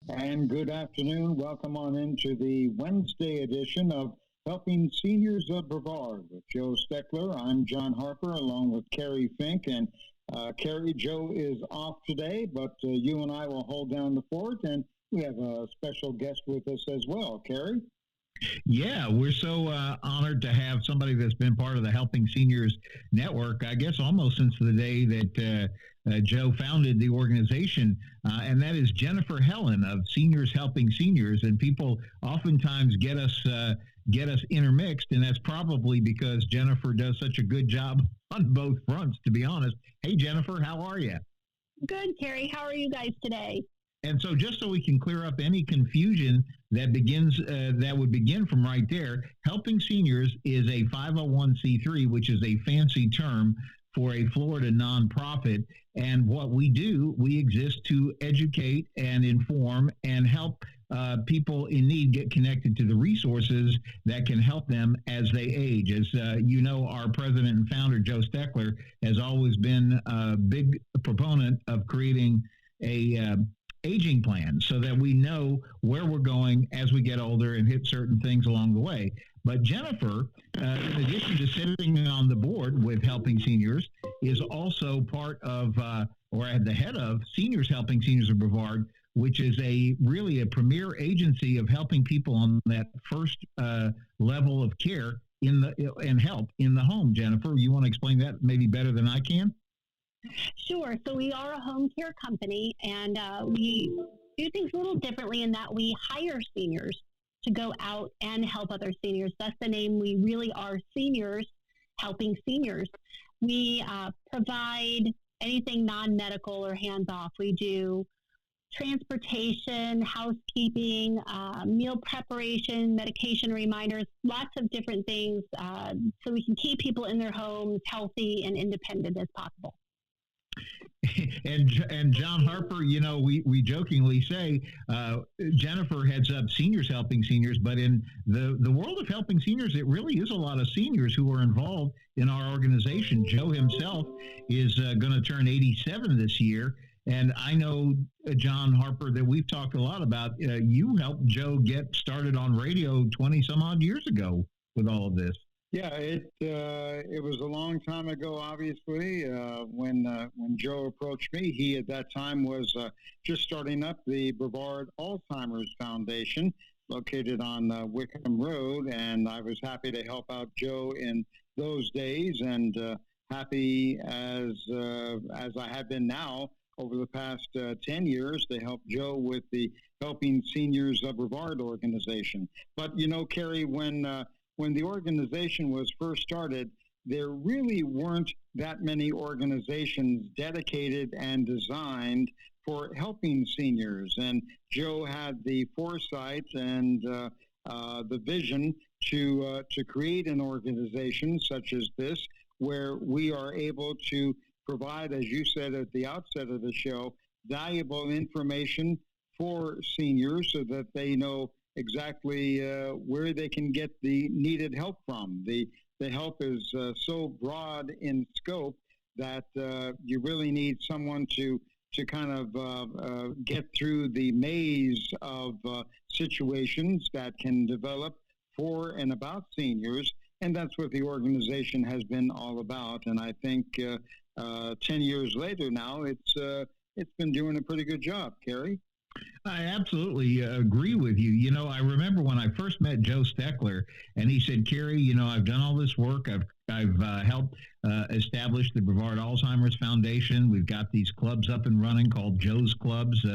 And good afternoon. Welcome on into the Wednesday edition of Helping Seniors of Brevard with Joe Steckler. I'm John Harper along with Kerry, Fink. And Kerry, Joe is off today, but you and I will hold down the fort. And we have a special guest with us as well. Kerry? Yeah, we're so honored to have somebody that's been part of the Helping Seniors Network, I guess almost since the day that Joe founded the organization, and that is Jennifer Helin of Seniors Helping Seniors. And people oftentimes get us intermixed, and that's probably because Jennifer does such a good job on both fronts, to be honest. Hey, Jennifer, how are you? Good, Kerry. How are you guys today? And so just so we can clear up any confusion that would begin from right there, Helping Seniors is a 501c3, which is a fancy term for a Florida nonprofit. And what we do, we exist to educate and inform and help people in need get connected to the resources that can help them as they age. As you know, our president and founder, Joe Steckler, has always been a big proponent of creating a aging plan so that we know where we're going as we get older and hit certain things along the way. But Jennifer, in addition to sitting on the board with Helping Seniors, is also part of, or at the head of, Seniors Helping Seniors of Brevard, which is really a premier agency of helping people on that first level of care and help in the home. Jennifer, you want to explain that maybe better than I can? Sure. So we are a home care company, and we do things a little differently in that we hire seniors to go out and help other seniors. That's the name. We really are Seniors Helping Seniors. We provide anything non-medical or hands-off. We do transportation, housekeeping, meal preparation, medication reminders, lots of different things so we can keep people in their homes healthy and independent as possible. And John Harper, you know, we jokingly say Jennifer heads up Seniors Helping Seniors, but in the world of helping seniors, it really is a lot of seniors who are involved in our organization. Joe himself is going to turn 87 this year. And I know, John Harper, that we've talked a lot about, you helped Joe get started on radio 20 some odd years ago with all of this. Yeah, it was a long time ago, obviously, when Joe approached me. He, at that time, was just starting up the Brevard Alzheimer's Foundation, located on Wickham Road, and I was happy to help out Joe in those days, and happy as I have been now over the past 10 years to help Joe with the Helping Seniors of Brevard organization. But, you know, Kerry, when the organization was first started, there really weren't that many organizations dedicated and designed for helping seniors. And Joe had the foresight and the vision to create an organization such as this, where we are able to provide, as you said at the outset of the show, valuable information for seniors so that they know exactly where they can get the needed help from. The help is so broad in scope that you really need someone to kind of get through the maze of situations that can develop for and about seniors. And that's what the organization has been all about. And I think 10 years later now, it's been doing a pretty good job, Kerry. I absolutely agree with you. You know, I remember when I first met Joe Steckler, and he said, Kerry, you know, I've done all this work. I've helped establish the Brevard Alzheimer's Foundation. We've got these clubs up and running called Joe's Clubs,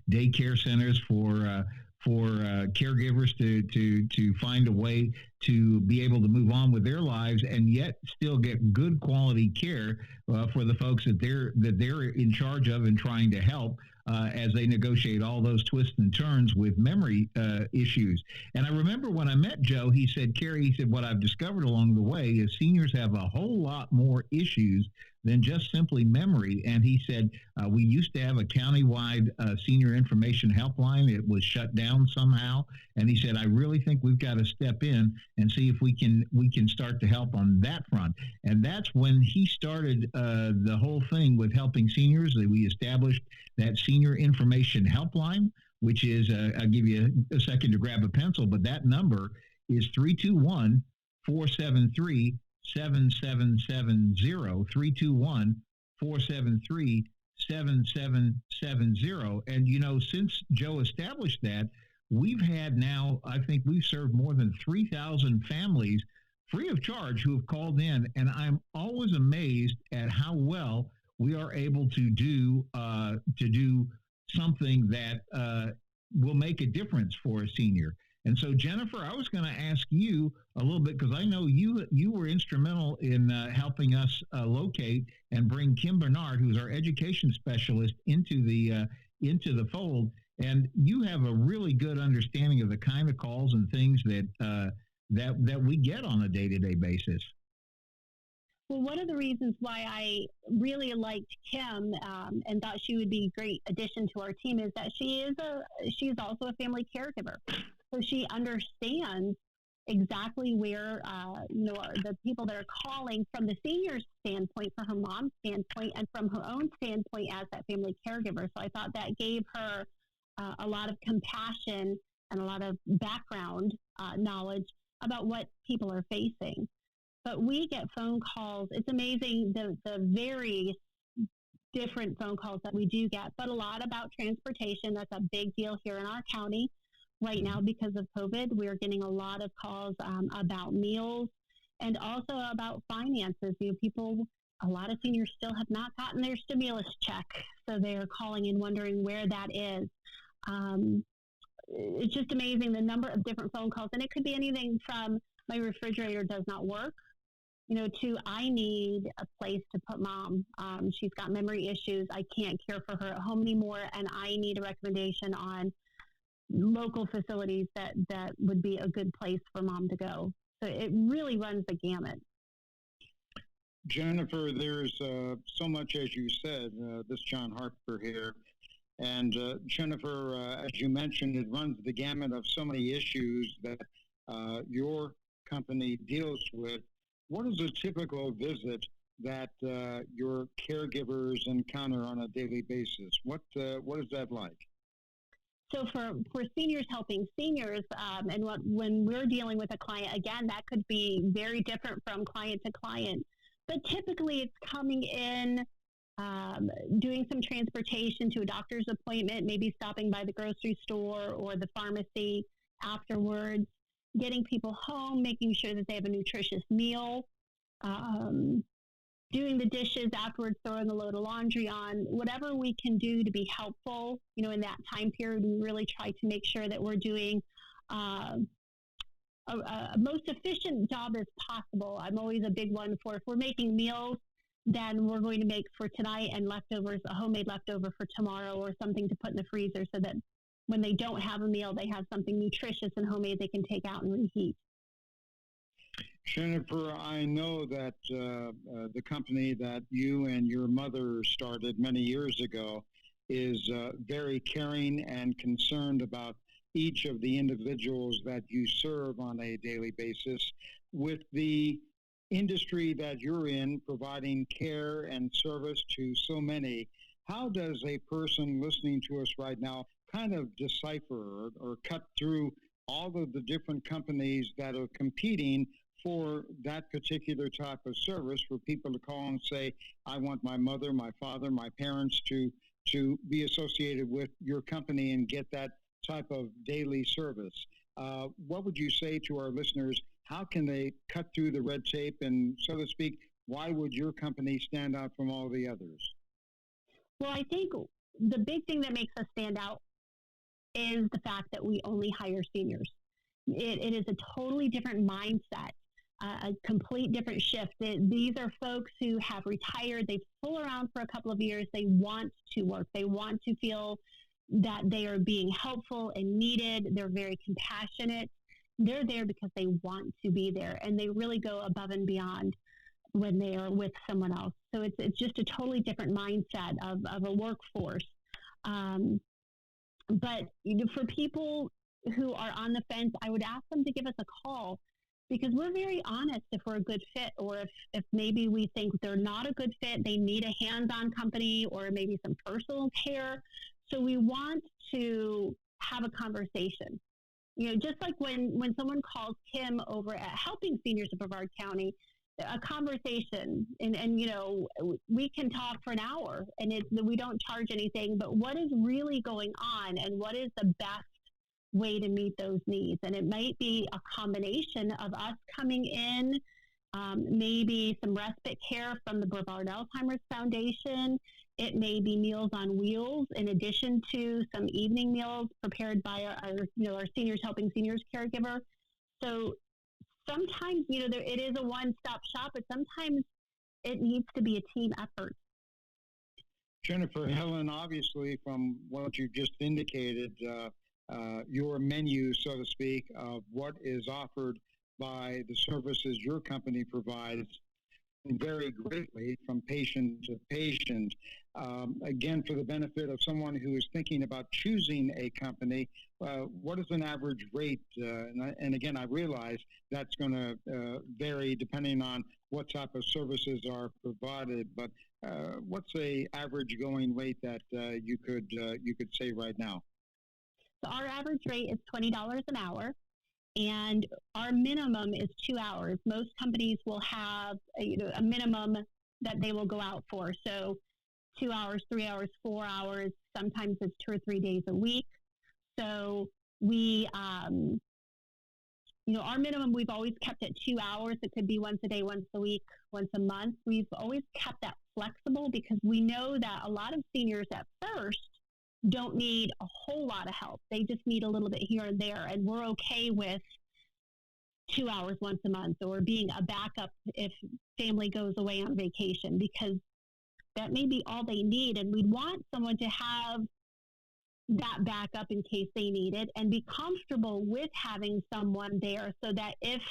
daycare centers for caregivers to find a way to be able to move on with their lives and yet still get good quality care for the folks that they're in charge of and trying to help as they negotiate all those twists and turns with memory issues. And I remember when I met Joe, he said, Kerry, he said, what I've discovered along the way is seniors have a whole lot more issues than just simply memory. And he said, we used to have a countywide senior information helpline. It was shut down somehow. And he said, I really think we've got to step in and see if we can start to help on that front. And that's when he started the whole thing with helping seniors. That we established that senior information helpline, which is, I'll give you a second to grab a pencil, but that number is 321-473-7770, 321-473-7770. And, since Joe established that, we've had now, I think we've served more than 3,000 families free of charge who have called in. And I'm always amazed at how well we are able to do something that will make a difference for a senior. And so, Jennifer, I was going to ask you a little bit, because I know you were instrumental in helping us locate and bring Kim Bernard, who's our education specialist, into the fold. And you have a really good understanding of the kind of calls and things that we get on a day-to-day basis. Well, one of the reasons why I really liked Kim and thought she would be a great addition to our team is that she is also a family caregiver. So she understands exactly where, the people that are calling from the senior's standpoint, from her mom's standpoint, and from her own standpoint as that family caregiver. So I thought that gave her a lot of compassion and a lot of background knowledge about what people are facing. But we get phone calls. It's amazing the very different phone calls that we do get, but a lot about transportation. That's a big deal here in our county right now because of COVID. We're getting a lot of calls about meals and also about finances. A lot of seniors still have not gotten their stimulus check, so they're calling and wondering where that is. It's just amazing the number of different phone calls, and it could be anything from my refrigerator does not work, to I need a place to put mom. She's got memory issues. I can't care for her at home anymore, and I need a recommendation on local facilities that would be a good place for mom to go. So it really runs the gamut. Jennifer, there's so much, as you said. This is John Harper here. And Jennifer, as you mentioned, it runs the gamut of so many issues that your company deals with. What is a typical visit that your caregivers encounter on a daily basis? What is that like? So for seniors helping seniors, and when we're dealing with a client, again, that could be very different from client to client. But typically it's coming in, doing some transportation to a doctor's appointment, maybe stopping by the grocery store or the pharmacy afterwards, getting people home, making sure that they have a nutritious meal, doing the dishes afterwards, throwing a load of laundry on, whatever we can do to be helpful. In that time period, we really try to make sure that we're doing a most efficient job as possible. I'm always a big one for if we're making meals, then we're going to make for tonight and leftovers, a homemade leftover for tomorrow or something to put in the freezer so that when they don't have a meal, they have something nutritious and homemade they can take out and reheat. Jennifer, I know that the company that you and your mother started many years ago is very caring and concerned about each of the individuals that you serve on a daily basis. With the industry that you're in, providing care and service to so many, how does a person listening to us right now kind of decipher or cut through all of the different companies that are competing for that particular type of service, for people to call and say, I want my mother, my father, my parents to be associated with your company and get that type of daily service? What would you say to our listeners? How can they cut through the red tape and, so to speak, why would your company stand out from all the others? Well, I think the big thing that makes us stand out is the fact that we only hire seniors. It is a totally different mindset, a complete different shift. These are folks who have retired. They've fooled around for a couple of years. They want to work. They want to feel that they are being helpful and needed. They're very compassionate. They're there because they want to be there, and they really go above and beyond when they are with someone else. So it's just a totally different mindset of a workforce. But for people who are on the fence, I would ask them to give us a call, because we're very honest if we're a good fit, or if maybe we think they're not a good fit, they need a hands-on company or maybe some personal care. So we want to have a conversation. Just like when someone calls Kim over at Helping Seniors of Brevard County, a conversation, and we can talk for an hour, and we don't charge anything, but what is really going on and what is the best way to meet those needs? And it might be a combination of us coming in, maybe some respite care from the Brevard Alzheimer's Foundation. It may be Meals on Wheels in addition to some evening meals prepared by our Seniors Helping Seniors caregiver. So sometimes, it is a one-stop shop, but sometimes it needs to be a team effort. Jennifer Helin, obviously, from what you just indicated, your menu, so to speak, of what is offered by the services your company provides vary greatly from patient to patient. Again, for the benefit of someone who is thinking about choosing a company, what is an average rate? And again, I realize that's going to vary depending on what type of services are provided. But what's the average going rate that you could say right now? So our average rate is $20 an hour. And our minimum is 2 hours. Most companies will have a minimum that they will go out for. So 2 hours, 3 hours, 4 hours. Sometimes it's 2 or 3 days a week. So we, our minimum, we've always kept at 2 hours. It could be once a day, once a week, once a month. We've always kept that flexible because we know that a lot of seniors at first don't need a whole lot of help. They just need a little bit here and there. And we're okay with 2 hours once a month or being a backup if family goes away on vacation, because that may be all they need. And we'd want someone to have that backup in case they need it and be comfortable with having someone there so that if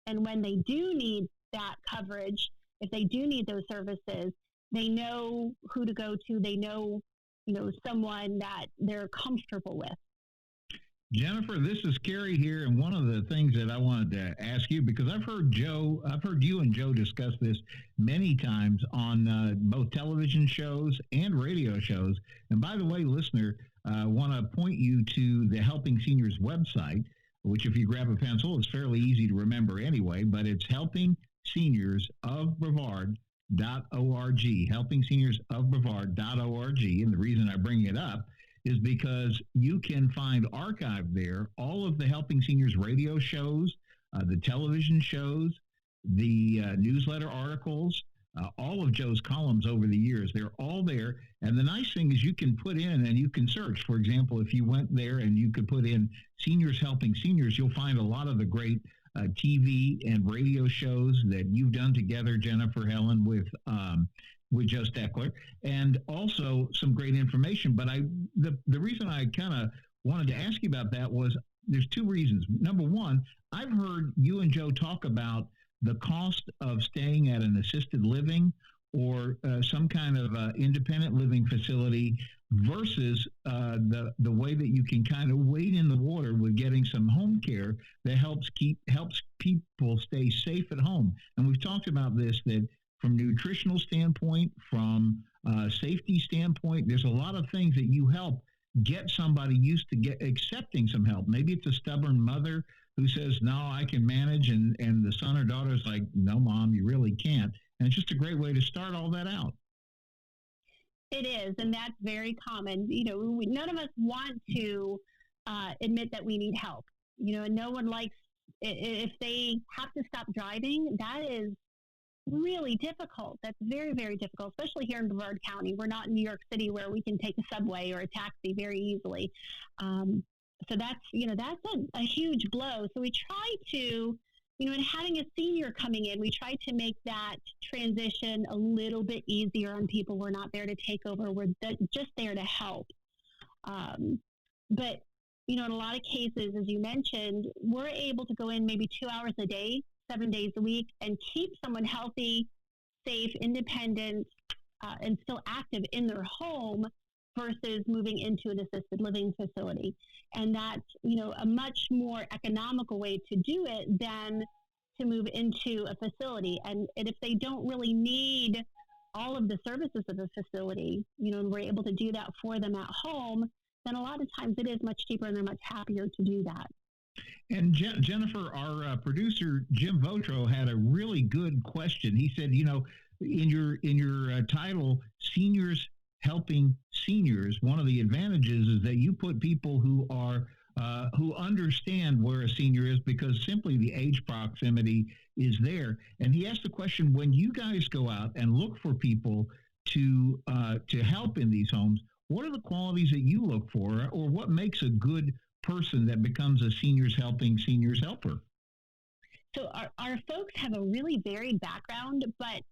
and when they do need that coverage, if they do need those services, they know who to go to. They know someone that they're comfortable with. Jennifer, this is Kerry here, and one of the things that I wanted to ask you, because I've heard you and Joe discuss this many times on both television shows and radio shows. And by the way, listener, I want to point you to the Helping Seniors website, which if you grab a pencil, is fairly easy to remember anyway, but it's helpingseniors.org. helpingseniors.org. And the reason I bring it up is because you can find archived there all of the Helping Seniors radio shows, the television shows, the newsletter articles, all of Joe's columns over the years. They're all there. And the nice thing is you can put in and you can search. For example, if you went there and you could put in Seniors Helping Seniors, you'll find a lot of the great TV and radio shows that you've done together, Jennifer Helin, with Joe Steckler, and also some great information. But the reason I kind of wanted to ask you about that was there's two reasons. Number one, I've heard you and Joe talk about the cost of staying at an assisted living or some kind of independent living facility versus the way that you can kind of wade in the water with getting some home care that helps people stay safe at home. And we've talked about this, that from nutritional standpoint, from safety standpoint, there's a lot of things that you help get somebody used to accepting some help. Maybe it's a stubborn mother who says, no, I can manage, and the son or daughter's like, no, Mom, you really can't. And it's just a great way to start all that out. It is, and that's very common. None of us want to admit that we need help. And no one likes, if they have to stop driving, that is really difficult. That's very, very difficult, especially here in Brevard County. We're not in New York City where we can take a subway or a taxi very easily. So that's a huge blow. So we try to, and having a senior coming in, we try to make that transition a little bit easier on people. We're not there to take over. We're just there to help. But, in a lot of cases, as you mentioned, we're able to go in maybe 2 hours a day, 7 days a week, and keep someone healthy, safe, independent, and still active in their home versus moving into an assisted living facility. And that's, a much more economical way to do it than to move into a facility. And if they don't really need all of the services of a facility, and we're able to do that for them at home, then a lot of times it is much cheaper and they're much happier to do that. And Jennifer, our producer, Jim Votro, had a really good question. He said, you know, in your title, Seniors Helping Seniors, one of the advantages is that you put people who are who understand where a senior is because simply the age proximity is there. And he asked the question, when you guys go out and look for people to help in these homes, what are the qualities that you look for, or what makes a good person that becomes a Seniors Helping Seniors helper? So our folks have a really varied background, but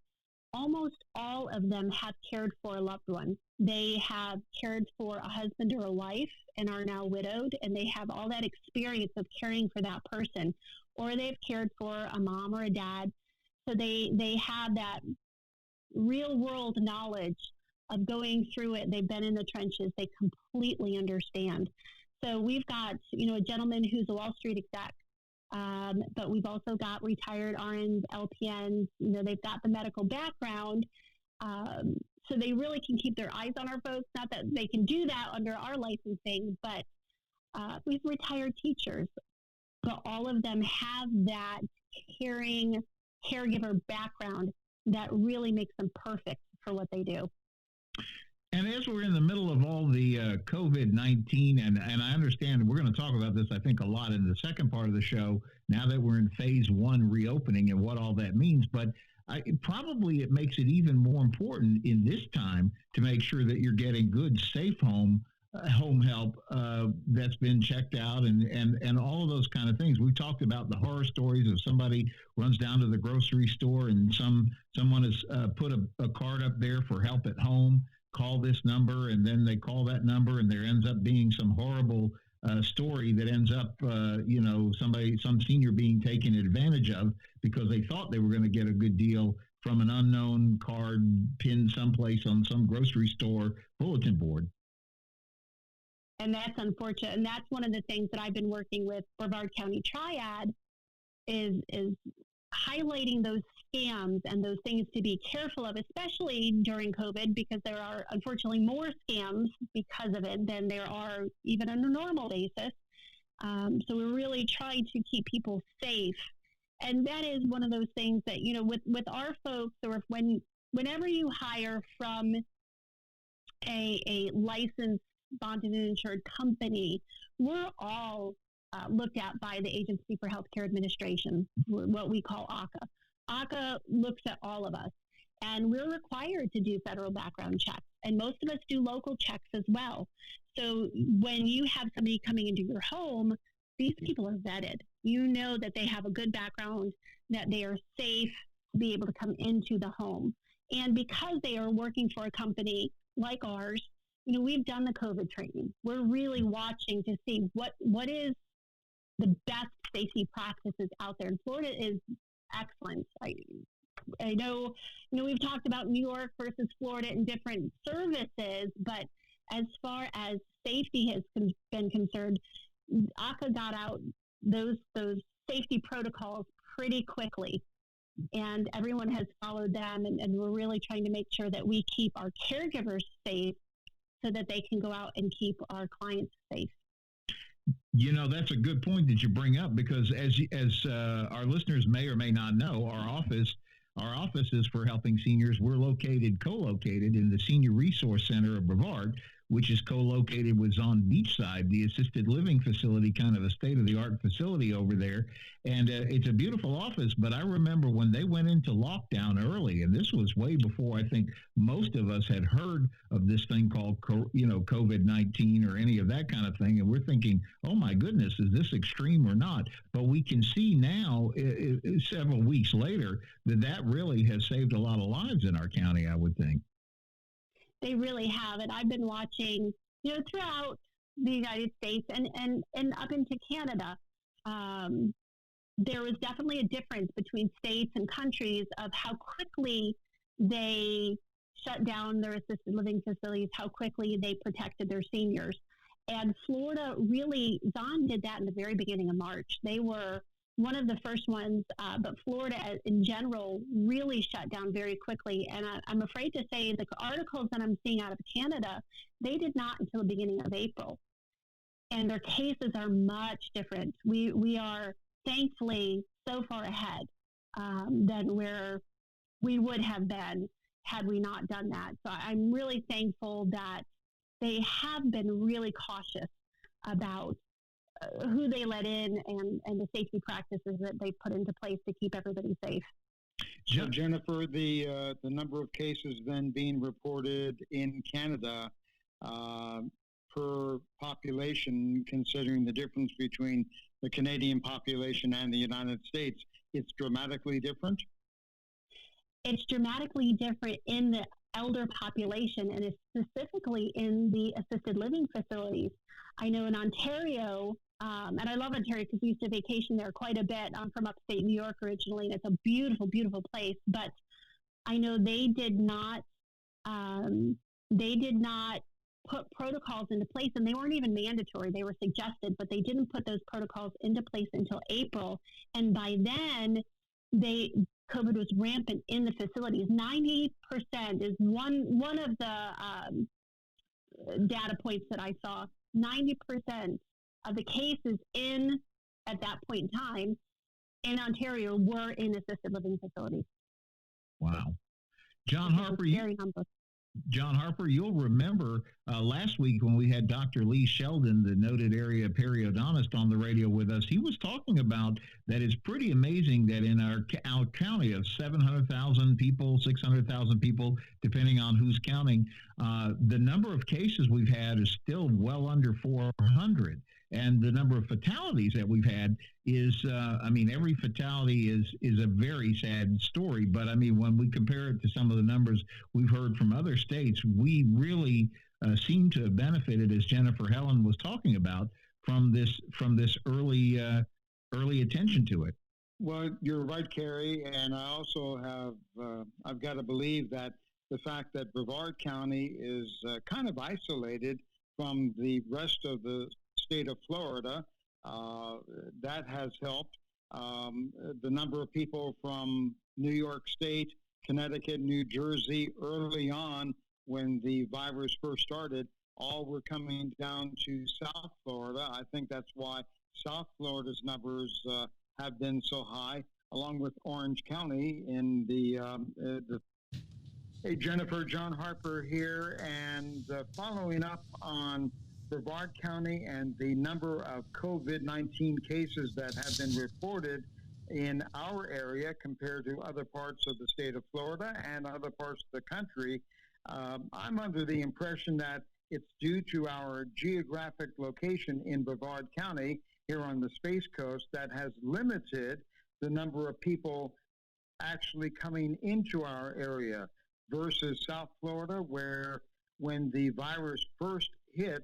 almost all of them have cared for a loved one. They have cared for a husband or a wife and are now widowed, and they have all that experience of caring for that person, or they've cared for a mom or a dad. So they have that real world knowledge of going through it. They've been in the trenches. They completely understand. So we've got, a gentleman who's a Wall Street exec, but we've also got retired RNs, LPNs. They've got the medical background, so they really can keep their eyes on our folks. Not that they can do that under our licensing, but we've retired teachers. But all of them have that caring caregiver background that really makes them perfect for what they do. And as we're in the middle of all the COVID-19, and I understand we're going to talk about this, I think, a lot in the second part of the show, now that we're in phase one reopening and what all that means. But probably it makes it even more important in this time to make sure that you're getting good, safe home help that's been checked out and all of those kind of things. We talked about the horror stories of somebody runs down to the grocery store and someone has put a card up there for help at home. Call this number, and then they call that number, and there ends up being some horrible story that ends up, some senior being taken advantage of because they thought they were going to get a good deal from an unknown card pinned someplace on some grocery store bulletin board. And that's unfortunate. And that's one of the things that I've been working with Brevard County Triad is highlighting those scams and those things to be careful of, especially during COVID, because there are unfortunately more scams because of it than there are even on a normal basis. So we're really trying to keep people safe. And that is one of those things that, with our folks, or whenever you hire from a licensed, bonded and insured company, we're all looked at by the Agency for Healthcare Administration, what we call ACA. ACA looks at all of us, and we're required to do federal background checks, and most of us do local checks as well. So when you have somebody coming into your home, these people are vetted. You know that they have a good background, that they are safe to be able to come into the home. And because they are working for a company like ours, we've done the COVID training. We're really watching to see what is the best safety practices out there. And Florida is excellent. I know, we've talked about New York versus Florida in different services, but as far as safety has been concerned, ACA got out those safety protocols pretty quickly, and everyone has followed them, and we're really trying to make sure that we keep our caregivers safe so that they can go out and keep our clients safe. That's a good point that you bring up, because as our listeners may or may not know, our office is for helping seniors. We're co-located in the Senior Resource Center of Brevard, which is co-located with Zon Beachside, the assisted living facility, kind of a state-of-the-art facility over there. And it's a beautiful office, but I remember when they went into lockdown early, and this was way before I think most of us had heard of this thing called, COVID-19 or any of that kind of thing. And we're thinking, oh my goodness, is this extreme or not? But we can see now, several weeks later, that really has saved a lot of lives in our county, I would think. They really have. And I've been watching, throughout the United States and up into Canada. There was definitely a difference between states and countries of how quickly they shut down their assisted living facilities, how quickly they protected their seniors. And Florida really, Zon did that in the very beginning of March. They were one of the first ones, but Florida in general really shut down very quickly. And I'm afraid to say the articles that I'm seeing out of Canada, they did not until the beginning of April. And their cases are much different. We are thankfully so far ahead than where we would have been had we not done that. So I'm really thankful that they have been really cautious about who they let in and the safety practices that they put into place to keep everybody safe. So, Jennifer, the number of cases then being reported in Canada per population, considering the difference between the Canadian population and the United States, it's dramatically different? It's dramatically different in the elder population, and it's specifically in the assisted living facilities. I know in Ontario, and I love Ontario because we used to vacation there quite a bit. I'm from upstate New York originally, and it's a beautiful, beautiful place. But I know they did not put protocols into place, and they weren't even mandatory. They were suggested, but they didn't put those protocols into place until April. And by then, COVID was rampant in the facilities. 90% is one of the data points that I saw. 90% of the cases at that point in time in Ontario were in assisted living facilities. Wow. John Harper, you'll remember last week when we had Dr. Lee Sheldon, the noted area periodontist, on the radio with us. He was talking about that it's pretty amazing that in our county of 700,000 people, 600,000 people, depending on who's counting, the number of cases we've had is still well under 400. And the number of fatalities that we've had is, every fatality is a very sad story. But when we compare it to some of the numbers we've heard from other states, we really seem to have benefited, as Jennifer Helin was talking about, from this early attention to it. Well, you're right, Kerry, and I also I've got to believe that the fact that Brevard County is kind of isolated from the rest of the state of Florida, that has helped. The number of people from New York State, Connecticut, New Jersey, early on when the virus first started, all were coming down to South Florida. I think that's why South Florida's numbers have been so high, along with Orange County in the Hey, Jennifer, John Harper here, and following up on Brevard County and the number of COVID-19 cases that have been reported in our area compared to other parts of the state of Florida and other parts of the country, I'm under the impression that it's due to our geographic location in Brevard County here on the Space Coast that has limited the number of people actually coming into our area versus South Florida, where when the virus first hit,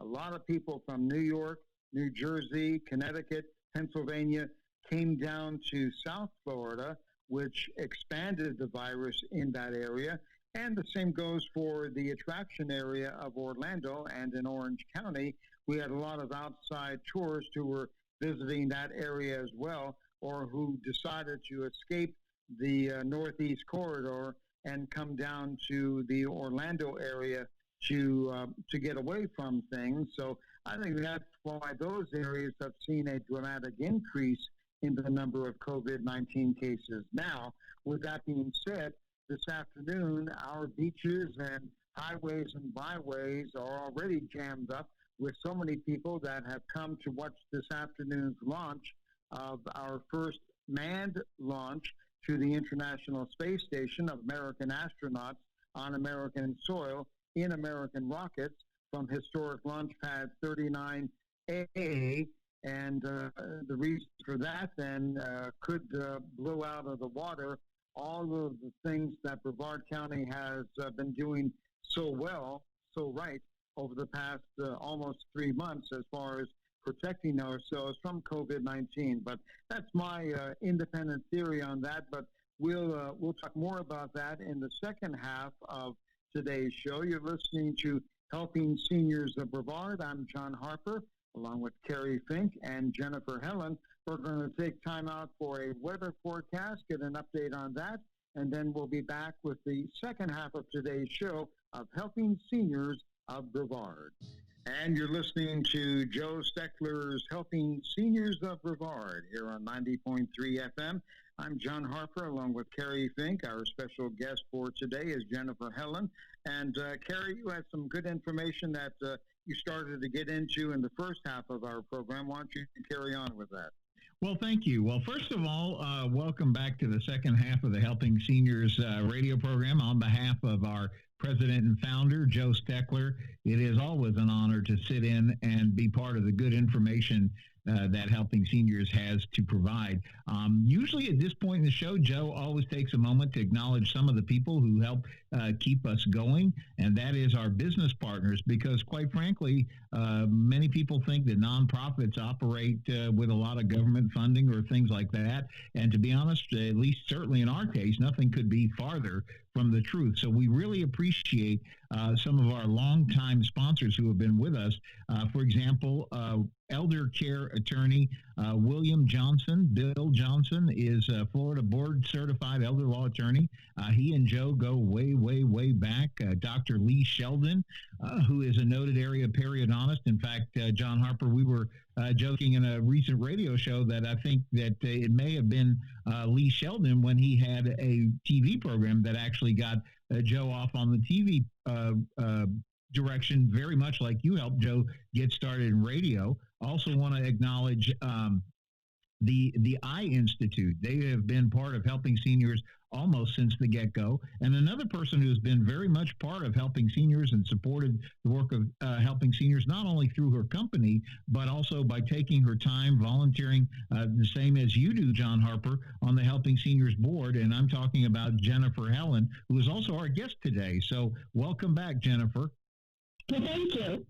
a lot of people from New York, New Jersey, Connecticut, Pennsylvania came down to South Florida, which expanded the virus in that area. And the same goes for the attraction area of Orlando and in Orange County. We had a lot of outside tourists who were visiting that area as well, or who decided to escape the Northeast Corridor and come down to the Orlando area to get away from things. So I think that's why those areas have seen a dramatic increase in the number of COVID-19 cases. Now, with that being said, this afternoon, our beaches and highways and byways are already jammed up with so many people that have come to watch this afternoon's launch of our first manned launch to the International Space Station of American astronauts on American soil in American rockets from historic launch pad 39A. And the reason for that then could blow out of the water all of the things that Brevard County has been doing so well, so right, over the past almost 3 months as far as protecting ourselves from COVID-19. But that's my independent theory on that. But we'll talk more about that in the second half of today's show. You're listening to Helping Seniors of Brevard. I'm John Harper. along with Kerry, Fink, and Jennifer Helin. We're going to take time out for a weather forecast, get an update on that, and then we'll be back with the second half of today's show of Helping Seniors of Brevard. And you're listening to Joe Steckler's Helping Seniors of Brevard here on 90.3 FM. I'm John Harper, along with Kerry Fink. Our special guest for today is Jennifer Helin. And Kerry, you had some good information that you started to get into in the first half of our program. Why don't you carry on with that? Well, thank you. Well, first of all, welcome back to the second half of the Helping Seniors radio program. On behalf of our president and founder, Joe Steckler, it is always an honor to sit in and be part of the good information that Helping Seniors has to provide. Usually at this point in the show, Joe always takes a moment to acknowledge some of the people who help keep us going, and that is our business partners, because quite frankly, many people think that nonprofits operate with a lot of government funding or things like that, and to be honest, at least certainly in our case, nothing could be farther from the truth. So we really appreciate some of our longtime sponsors who have been with us. For example, elder care attorney William Johnson. Bill Johnson is a Florida board certified elder law attorney. He and Joe go way, way, way back. Dr. Lee Sheldon, who is a noted area periodontist. In fact, John Harper, we were joking in a recent radio show that I think that it may have been Lee Sheldon when he had a TV program that actually got Joe off on the TV direction, very much like you helped Joe get started in radio. Also want to acknowledge the Eye Institute. They have been part of Helping Seniors almost since the get-go. And another person who's been very much part of Helping Seniors and supported the work of Helping Seniors, not only through her company, but also by taking her time, volunteering, the same as you do, John Harper, on the Helping Seniors board. And I'm talking about Jennifer Helin, who is also our guest today. So welcome back, Jennifer. Well, thank you.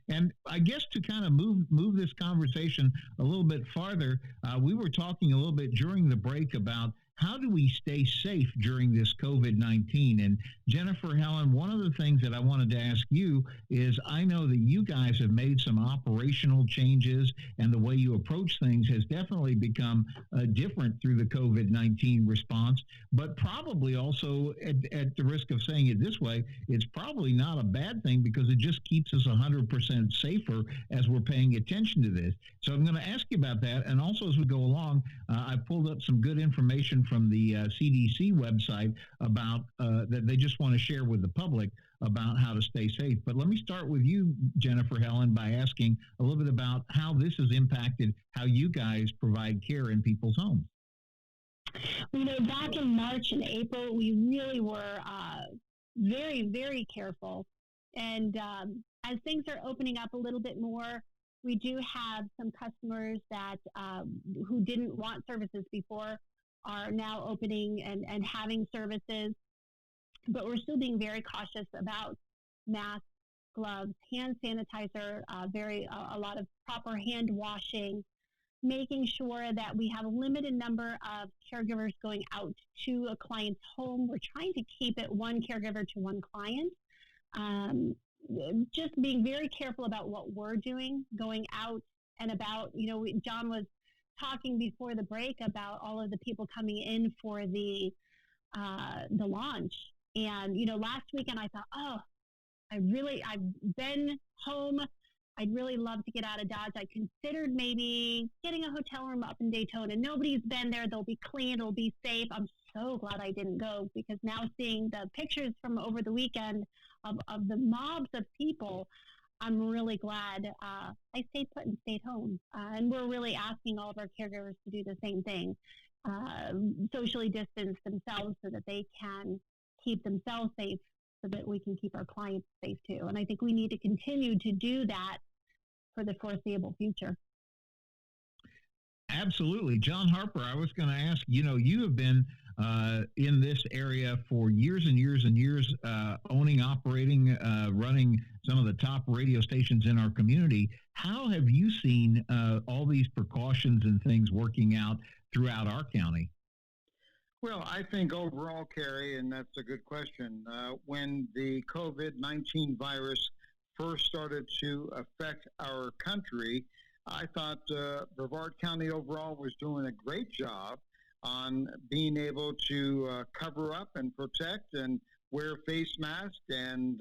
And I guess to kind of move this conversation a little bit farther, we were talking a little bit during the break about how do we stay safe during this COVID-19? And Jennifer Helin, one of the things that I wanted to ask you is, I know that you guys have made some operational changes, and the way you approach things has definitely become different through the COVID-19 response, but probably also, at the risk of saying it this way, it's probably not a bad thing, because it just keeps us 100% safer as we're paying attention to this. So I'm going to ask you about that. And also, as we go along, I pulled up some good information from the CDC website about that they just want to share with the public about how to stay safe. But let me start with you, Jennifer Helin, by asking a little bit about how this has impacted how you guys provide care in people's homes. You know, back in March and April, we really were very, very careful. And as things are opening up a little bit more, we do have some customers that who didn't want services before are now opening and having services. But we're still being very cautious about masks, gloves, hand sanitizer, a lot of proper hand washing, making sure that we have a limited number of caregivers going out to a client's home. We're trying to keep it one caregiver to one client. Just being very careful about what we're doing, going out and about. You know, John was talking before the break about all of the people coming in for the launch. And, you know, last weekend I thought, I've been home. I'd really love to get out of Dodge. I considered maybe getting a hotel room up in Daytona. Nobody's been there. They'll be clean. It'll be safe. I'm so glad I didn't go, because now seeing the pictures from over the weekend of the mobs of people, I'm really glad I stayed put and stayed home. And we're really asking all of our caregivers to do the same thing, socially distance themselves so that they can keep themselves safe, so that we can keep our clients safe too. And I think we need to continue to do that for the foreseeable future. Absolutely. John Harper, I was going to ask, you know, you have been in this area for years and years and years, owning, operating, running some of the top radio stations in our community. How have you seen all these precautions and things working out throughout our county? Well, I think overall, Kerry, and that's a good question, when the COVID-19 virus first started to affect our country, I thought Brevard County overall was doing a great job on being able to cover up and protect and wear face masks and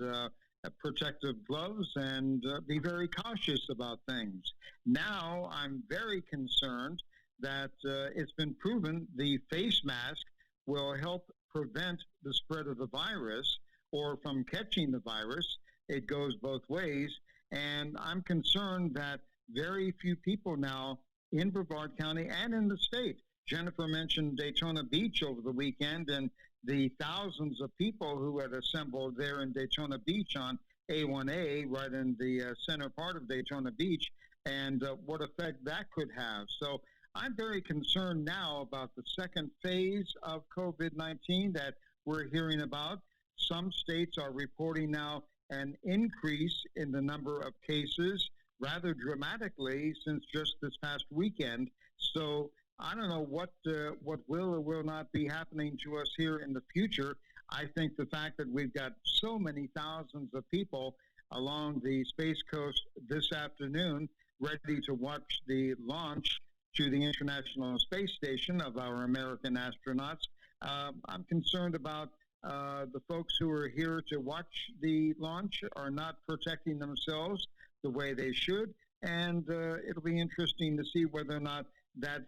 protective gloves and be very cautious about things. Now I'm very concerned that it's been proven the face mask will help prevent the spread of the virus or from catching the virus. It goes both ways. And I'm concerned that very few people now in Brevard County and in the state. Jennifer mentioned Daytona Beach over the weekend and the thousands of people who had assembled there in Daytona Beach on A1A, right in the center part of Daytona Beach, and what effect that could have. So I'm very concerned now about the second phase of COVID-19 that we're hearing about. Some states are reporting now an increase in the number of cases rather dramatically since just this past weekend. So I don't know what will or will not be happening to us here in the future. I think the fact that we've got so many thousands of people along the Space Coast this afternoon ready to watch the launch to the International Space Station of our American astronauts, I'm concerned about the folks who are here to watch the launch are not protecting themselves the way they should, and it'll be interesting to see whether or not that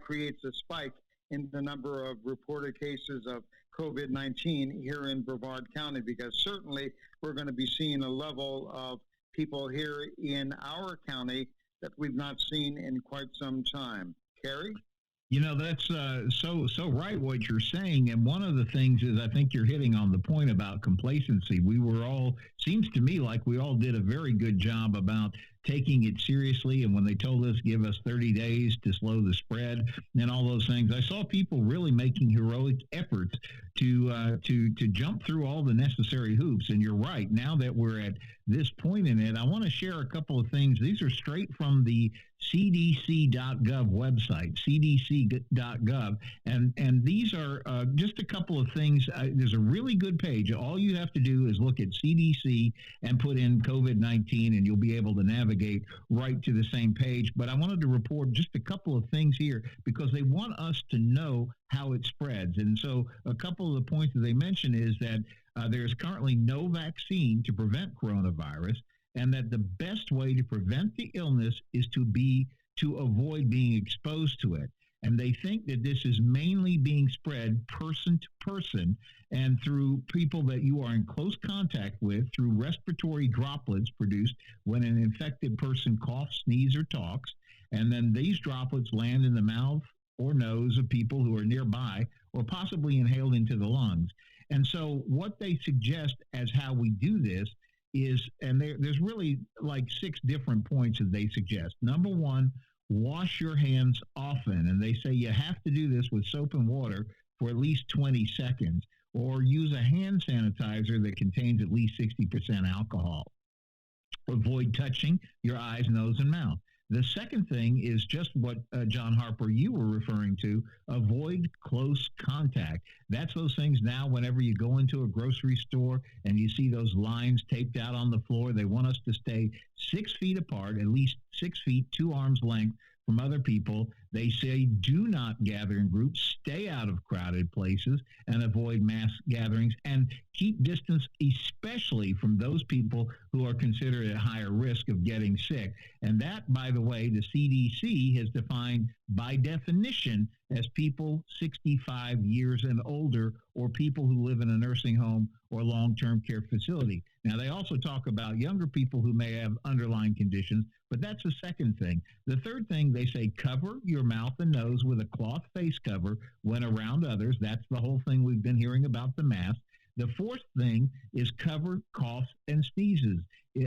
creates a spike in the number of reported cases of COVID-19 here in Brevard County, because certainly we're going to be seeing a level of people here in our county that we've not seen in quite some time. Kerry? You know, that's so right what you're saying. And one of the things is I think you're hitting on the point about complacency. We were all, seems to me like we all did a very good job about taking it seriously. And when they told us, give us 30 days to slow the spread and all those things, I saw people really making heroic efforts to jump through all the necessary hoops. And you're right. Now that we're at this point in it, I want to share a couple of things. These are straight from the cdc.gov website, cdc.gov. And these are just a couple of things. There's a really good page. All you have to do is look at CDC and put in COVID-19, and you'll be able to navigate right to the same page. But I wanted to report just a couple of things here because they want us to know how it spreads. And so a couple of the points that they mention is that there's currently no vaccine to prevent coronavirus, and that the best way to prevent the illness is to avoid being exposed to it. And they think that this is mainly being spread person to person and through people that you are in close contact with through respiratory droplets produced when an infected person coughs, sneezes, or talks. And then these droplets land in the mouth or nose of people who are nearby or possibly inhaled into the lungs. And so what they suggest as how we do this is, and there's really like 6 different points that they suggest. Number one, wash your hands often. And they say you have to do this with soap and water for at least 20 seconds, or use a hand sanitizer that contains at least 60% alcohol. Avoid touching your eyes, nose, and mouth. The second thing is just what, John Harper, you were referring to, avoid close contact. That's those things now whenever you go into a grocery store and you see those lines taped out on the floor, they want us to stay 6 feet apart, at least 6 feet, 2 arms length from other people. They say do not gather in groups, stay out of crowded places, and avoid mass gatherings, and keep distance, especially from those people who are considered at higher risk of getting sick. And that, by the way, the CDC has defined by definition as people 65 years and older, or people who live in a nursing home or long-term care facility. Now, they also talk about younger people who may have underlying conditions, but that's the second thing. The third thing, they say cover your mouth and nose with a cloth face cover when around others. That's the whole thing we've been hearing about the mask. The fourth thing is cover coughs and sneezes.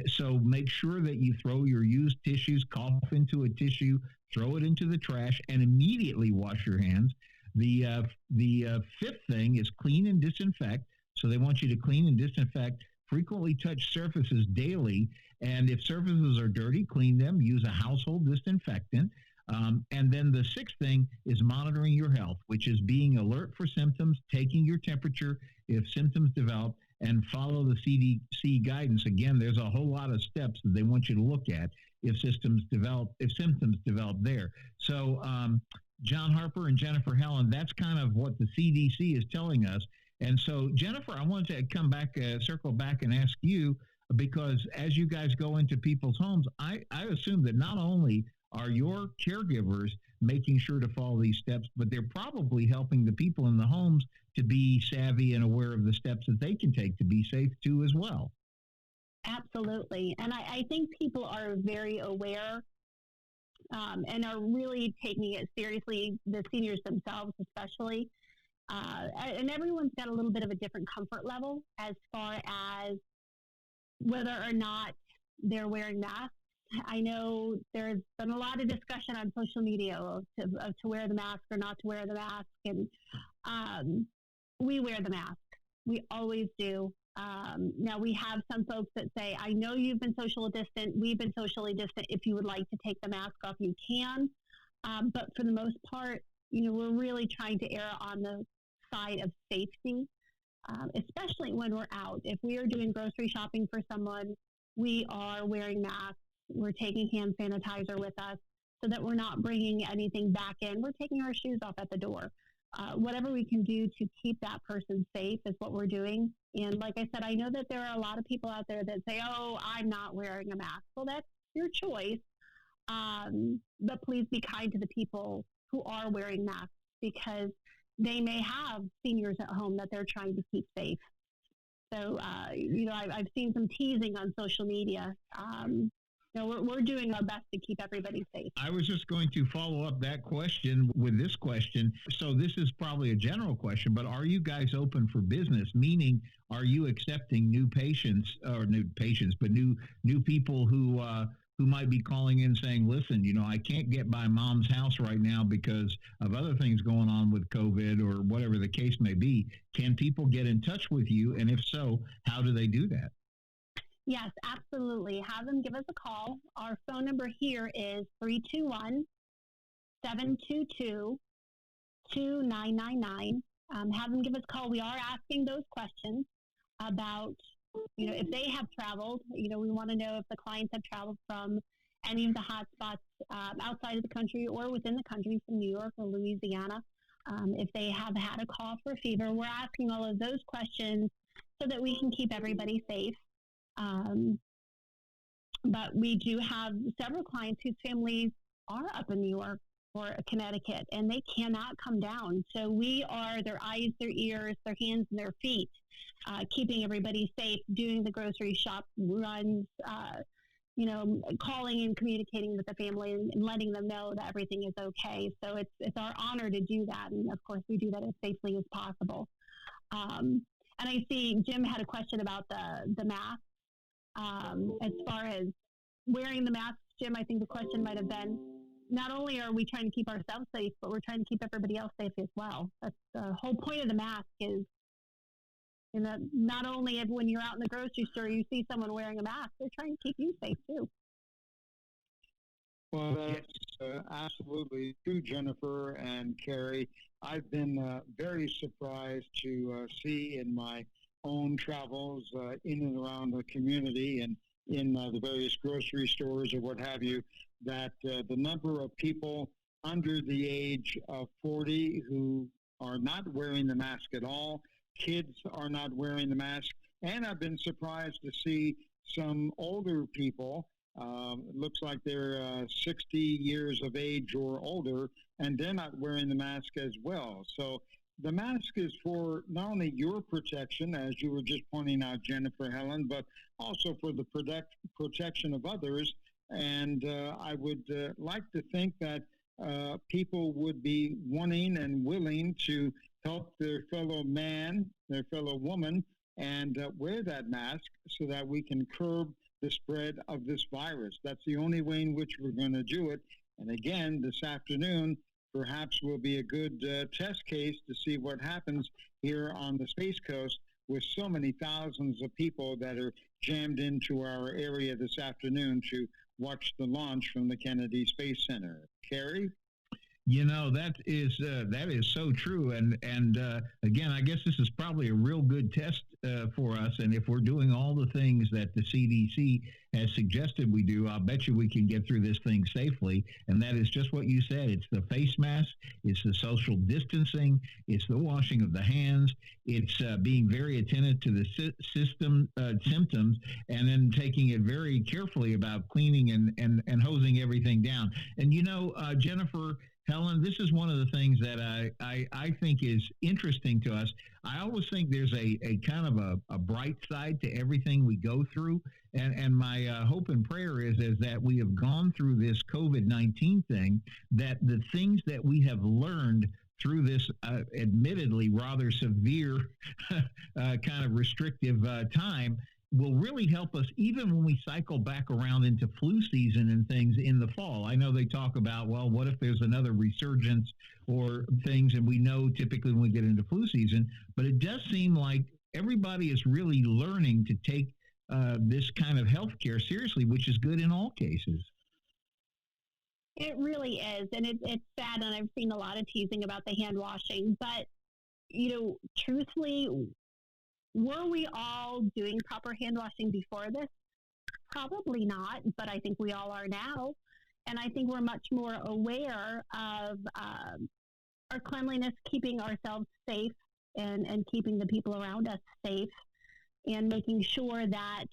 So make sure that you throw your used tissues, cough into a tissue, throw it into the trash, and immediately wash your hands. The fifth thing is clean and disinfect. So they want you to clean and disinfect, frequently touch surfaces daily, and if surfaces are dirty, clean them, use a household disinfectant. And then the sixth thing is monitoring your health, which is being alert for symptoms, taking your temperature if symptoms develop, and follow the CDC guidance. Again, there's a whole lot of steps that they want you to look at if symptoms develop there. So, John Harper and Jennifer Helin, that's kind of what the CDC is telling us. And so, Jennifer, I wanted to come back, circle back and ask you, because as you guys go into people's homes, I assume that not only are your caregivers making sure to follow these steps, but they're probably helping the people in the homes to be savvy and aware of the steps that they can take to be safe too as well. Absolutely. And I think people are very aware and are really taking it seriously, the seniors themselves especially. And everyone's got a little bit of a different comfort level as far as whether or not they're wearing masks. I know there's been a lot of discussion on social media of to wear the mask or not to wear the mask. And we wear the mask. We always do. Now, we have some folks that say, I know you've been social distant. We've been socially distant. If you would like to take the mask off, you can. But for the most part, we're really trying to err on the side of safety, especially when we're out. If we are doing grocery shopping for someone, we are wearing masks. We're taking hand sanitizer with us so that we're not bringing anything back in. We're taking our shoes off at the door. Whatever we can do to keep that person safe is what we're doing. And like I said, I know that there are a lot of people out there that say, oh, I'm not wearing a mask. Well, that's your choice. But please be kind to the people who are wearing masks, because they may have seniors at home that they're trying to keep safe. So, I've seen some teasing on social media. We're doing our best to keep everybody safe. I was just going to follow up that question with this question. So this is probably a general question, but are you guys open for business? Meaning, are you accepting new people who might be calling in saying, listen, I can't get by mom's house right now because of other things going on with COVID or whatever the case may be. Can people get in touch with you? And if so, how do they do that? Yes, absolutely. Have them give us a call. Our phone number here is 321-722-2999. Have them give us a call. We are asking those questions about, if they have traveled. We want to know if the clients have traveled from any of the hot spots outside of the country or within the country, from New York or Louisiana. If they have had a cough or fever, we're asking all of those questions so that we can keep everybody safe. But we do have several clients whose families are up in New York or Connecticut, and they cannot come down. So we are their eyes, their ears, their hands, and their feet, keeping everybody safe, doing the grocery shop runs, calling and communicating with the family and letting them know that everything is okay. So it's our honor to do that. And of course, we do that as safely as possible. And I see Jim had a question about the mask. As far as wearing the mask, Jim, I think the question might have been, not only are we trying to keep ourselves safe, but we're trying to keep everybody else safe as well. That's the whole point of the mask is, not only when you're out in the grocery store, you see someone wearing a mask, they're trying to keep you safe too. Well, that's absolutely true, Jennifer and Kerry. I've been very surprised to see in my own travels in and around the community and in the various grocery stores or what have you, that the number of people under the age of 40 who are not wearing the mask at all, kids are not wearing the mask, and I've been surprised to see some older people, it looks like they're 60 years of age or older, and they're not wearing the mask as well. So the mask is for not only your protection, as you were just pointing out, Jennifer Helin, but also for the protection of others. And I would like to think that people would be wanting and willing to help their fellow man, their fellow woman, and wear that mask so that we can curb the spread of this virus. That's the only way in which we're going to do it. And again, this afternoon, perhaps will be a good test case to see what happens here on the Space Coast with so many thousands of people that are jammed into our area this afternoon to watch the launch from the Kennedy Space Center. Kerry? That is so true, and again, I guess this is probably a real good test for us. And if we're doing all the things that the CDC has suggested we do, I'll bet you we can get through this thing safely. And that is just what you said. It's the face mask, it's the social distancing, it's the washing of the hands, it's being very attentive to the symptoms, and then taking it very carefully about cleaning and hosing everything down. And Jennifer Helin, this is one of the things that I think is interesting to us. I always think there's a kind of a bright side to everything we go through. And my hope and prayer is that we have gone through this COVID-19 thing, that the things that we have learned through this admittedly rather severe kind of restrictive time will really help us even when we cycle back around into flu season and things in the fall. I know they talk about, well, what if there's another resurgence or things, and we know typically when we get into flu season, but it does seem like everybody is really learning to take this kind of healthcare seriously, which is good in all cases. It really is, and it's sad, and I've seen a lot of teasing about the hand washing, but, truthfully, were we all doing proper hand washing before this? Probably not, but I think we all are now. And I think we're much more aware of our cleanliness, keeping ourselves safe and keeping the people around us safe, and making sure that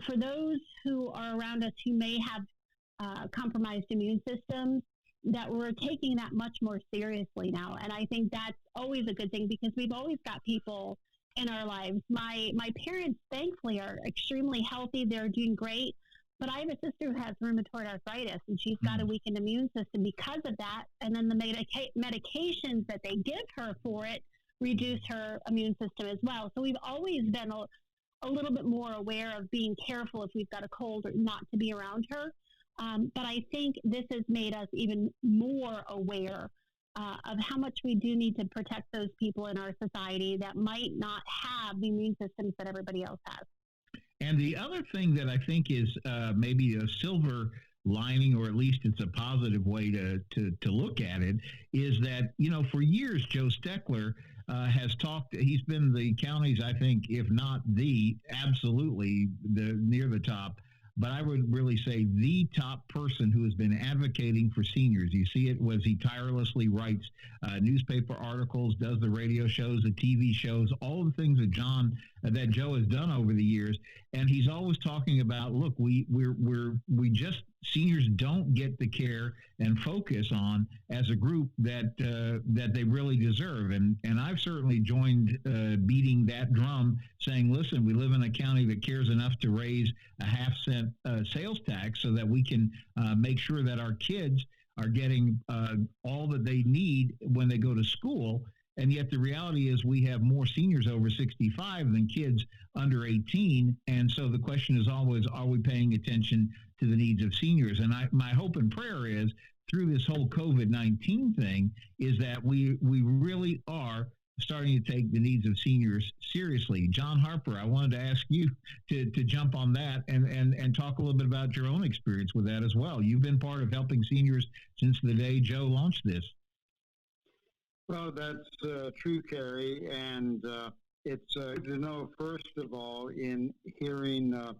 for those who are around us who may have compromised immune systems, that we're taking that much more seriously now. And I think that's always a good thing, because we've always got people in our lives. My parents, thankfully, are extremely healthy. They're doing great. But I have a sister who has rheumatoid arthritis, and she's got a weakened immune system because of that. And then the medications that they give her for it reduce her immune system as well. So we've always been a little bit more aware of being careful if we've got a cold or not to be around her. But I think this has made us even more aware of how much we do need to protect those people in our society that might not have the immune systems that everybody else has. And the other thing that I think is maybe a silver lining, or at least it's a positive way to look at it, is that, for years, Joe Steckler has talked, he's been the county's, I think, if not absolutely near the top, but I would really say the top person who has been advocating for seniors. You see it was he tirelessly writes newspaper articles, does the radio shows, the TV shows, all the things that Joe has done over the years, and he's always talking about, look, seniors don't get the care and focus on as a group that they really deserve. And I've certainly joined beating that drum, saying, listen, we live in a county that cares enough to raise a half-cent sales tax so that we can make sure that our kids are getting all that they need when they go to school. And yet the reality is we have more seniors over 65 than kids under 18. And so the question is always, are we paying attention to the needs of seniors? And my hope and prayer is, through this whole COVID-19 thing, is that we really are starting to take the needs of seniors seriously. John Harper, I wanted to ask you to jump on that and talk a little bit about your own experience with that as well. You've been part of helping seniors since the day Joe launched this. Well, that's true, Kerry, and it's first of all, in hearing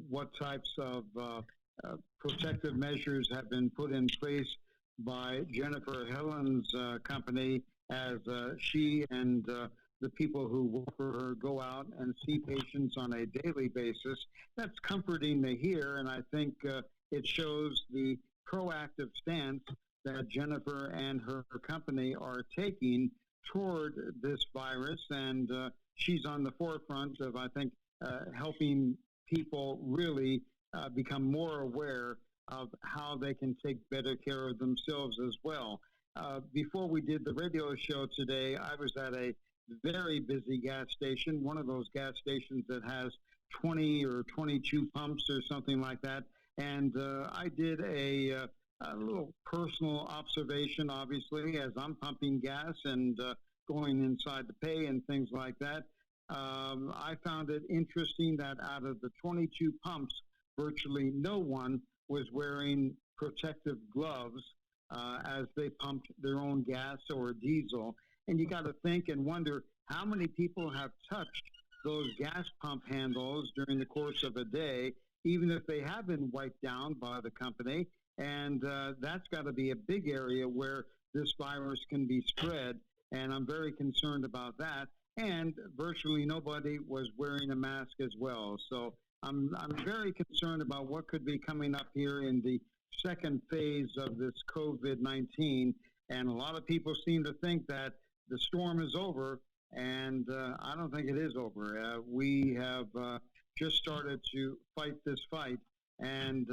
what types of protective measures have been put in place by Jennifer Helin's company, as she and the people who work for her go out and see patients on a daily basis. That's comforting to hear, and I think it shows the proactive stance that Jennifer and her company are taking toward this virus, and she's on the forefront of, I think, helping people really become more aware of how they can take better care of themselves as well. Before we did the radio show today, I was at a very busy gas station, one of those gas stations that has 20 or 22 pumps or something like that, and I did a little personal observation, obviously, as I'm pumping gas and going inside to pay and things like that. I found it interesting that out of the 22 pumps, virtually no one was wearing protective gloves as they pumped their own gas or diesel. And you got to think and wonder how many people have touched those gas pump handles during the course of a day, even if they have been wiped down by the company. And that's got to be a big area where this virus can be spread. And I'm very concerned about that. And virtually nobody was wearing a mask as well. So I'm very concerned about what could be coming up here in the second phase of this COVID-19. And a lot of people seem to think that the storm is over, and I don't think it is over. We have just started to fight this fight, and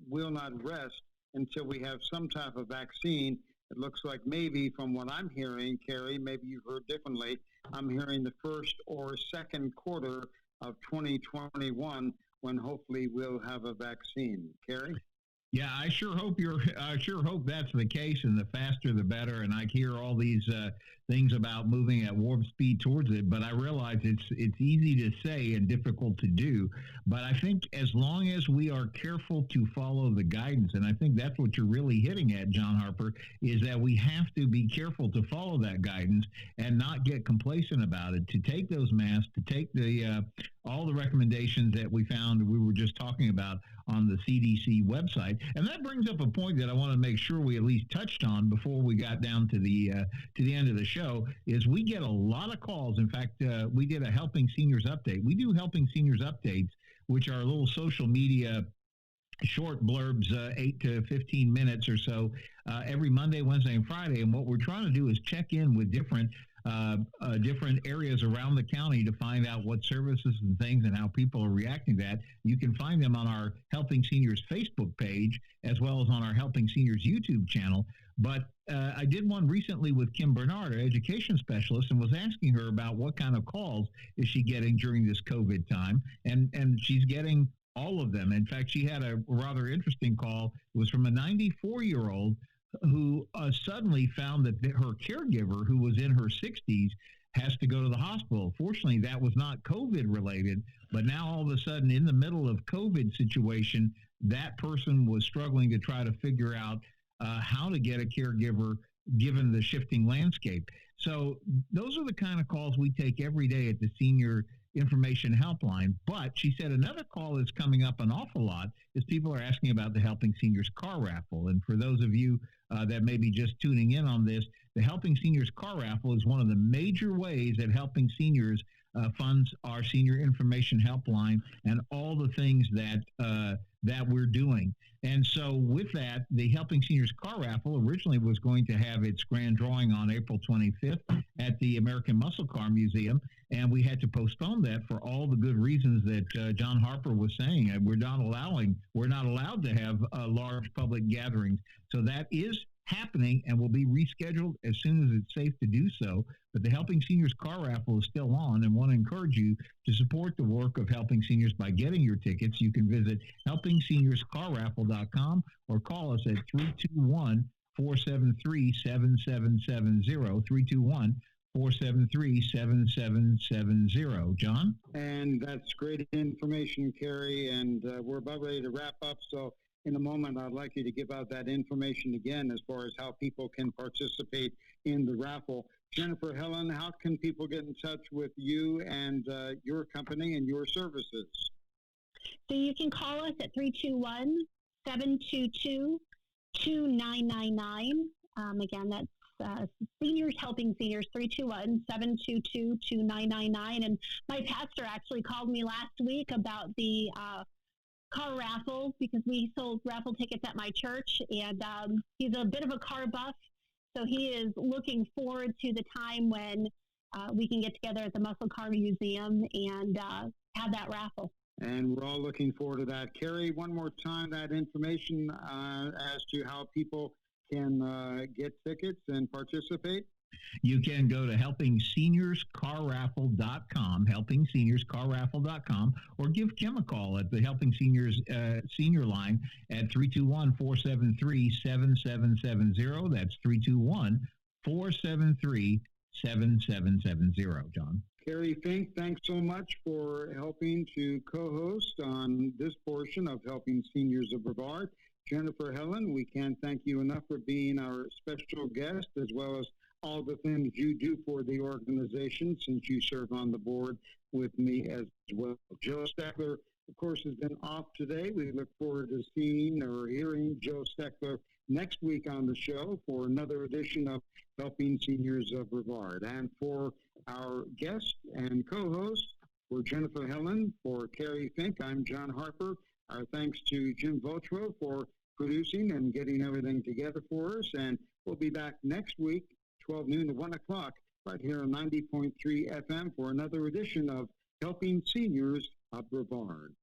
will not rest until we have some type of vaccine. It looks like maybe from what I'm hearing, Kerry, maybe you've heard differently, I'm hearing the first or second quarter of 2021 when hopefully we'll have a vaccine. Kerry? Yeah, I sure hope that's the case, and the faster the better. And I hear all these things about moving at warp speed towards it, but I realize it's easy to say and difficult to do. But I think as long as we are careful to follow the guidance, and I think that's what you're really hitting at, John Harper, is that we have to be careful to follow that guidance and not get complacent about it, to take those masks, to take the all the recommendations that we were just talking about on the CDC website. And that brings up a point that I want to make sure we at least touched on before we got down to the end of the show, is we get a lot of calls. In fact, we did a Helping Seniors update. We do Helping Seniors updates, which are little social media short blurbs, 8 to 15 minutes or so, every Monday, Wednesday, and Friday. And what we're trying to do is check in with different areas around the county to find out what services and things and how people are reacting to that. You can find them on our Helping Seniors Facebook page, as well as on our Helping Seniors YouTube channel. But I did one recently with Kim Bernard, our education specialist, and was asking her about what kind of calls is she getting during this COVID time. And she's getting all of them. In fact, she had a rather interesting call. It was from a 94-year-old who suddenly found that her caregiver, who was in her 60s, has to go to the hospital. Fortunately, that was not COVID related, but now all of a sudden, in the middle of COVID situation, that person was struggling to try to figure out how to get a caregiver given the shifting landscape. So those are the kind of calls we take every day at the Senior Information Helpline. But she said another call that's coming up an awful lot is people are asking about the Helping Seniors car raffle. And for those of you that may be just tuning in on this, the Helping Seniors car raffle is one of the major ways that Helping Seniors funds our Senior Information Helpline and all the things that we're doing. And so with that, the Helping Seniors car raffle originally was going to have its grand drawing on April 25th at the American Muscle Car Museum, and we had to postpone that for all the good reasons that John Harper was saying. We're not allowed to have large public gatherings. So that is happening and will be rescheduled as soon as it's safe to do so. But the Helping Seniors car raffle is still on, and want to encourage you to support the work of Helping Seniors by getting your tickets. You can visit helpingseniors.carraffle.com or call us at 321-473-7770, 321-473-7770. John? And that's great information, Kerry, and we're about ready to wrap up. So in a moment, I'd like you to give out that information again as far as how people can participate in the raffle. Jennifer Helin, how can people get in touch with you and your company and your services? So you can call us at 321-722-2999. Again, that's Seniors Helping Seniors, 321-722-2999. And my pastor actually called me last week about the car raffle, because we sold raffle tickets at my church, and he's a bit of a car buff, so he is looking forward to the time when we can get together at the Muscle Car Museum and have that raffle. And we're all looking forward to that. Kerry, one more time, that information as to how people can get tickets and participate. You can go to helpingseniors.carraffle.com, helpingseniors.carraffle.com, or give Kim a call at the Helping Seniors senior line at 321-473-7770. That's 321-473-7770, John. Kerry, Fink, thanks so much for helping to co-host on this portion of Helping Seniors of Brevard. Jennifer Helin, we can't thank you enough for being our special guest, as well as all the things you do for the organization, since you serve on the board with me as well. Joe Steckler, of course, has been off today. We look forward to seeing or hearing Joe Steckler next week on the show for another edition of Helping Seniors of Brevard. And for our guest and co-host, for Jennifer Helin, for Kerry, Fink, I'm John Harper. Our thanks to Jim Votro for producing and getting everything together for us. And we'll be back next week, 12 noon to 1 o'clock, right here on 90.3 FM for another edition of Helping Seniors of Brevard.